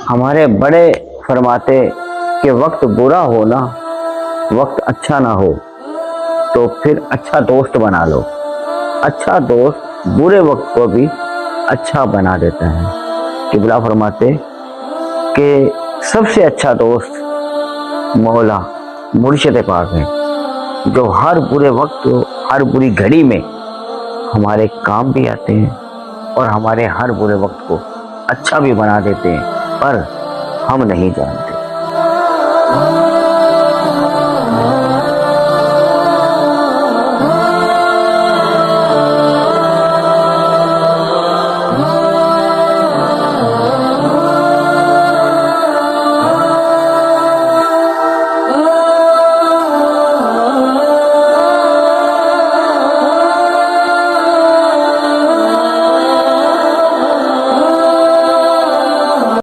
हमारे बड़े फरमाते कि वक्त बुरा हो ना, वक्त अच्छा ना हो तो फिर अच्छा दोस्त बना लो। अच्छा दोस्त बुरे वक्त को भी अच्छा बना देता है। किबला फरमाते कि सबसे अच्छा दोस्त मौला मुर्शिद पाक है, जो हर बुरे वक्त हर बुरी घड़ी में हमारे काम भी आते हैं और हमारे हर बुरे वक्त को अच्छा भी बना देते हैं, पर हम नहीं जानते।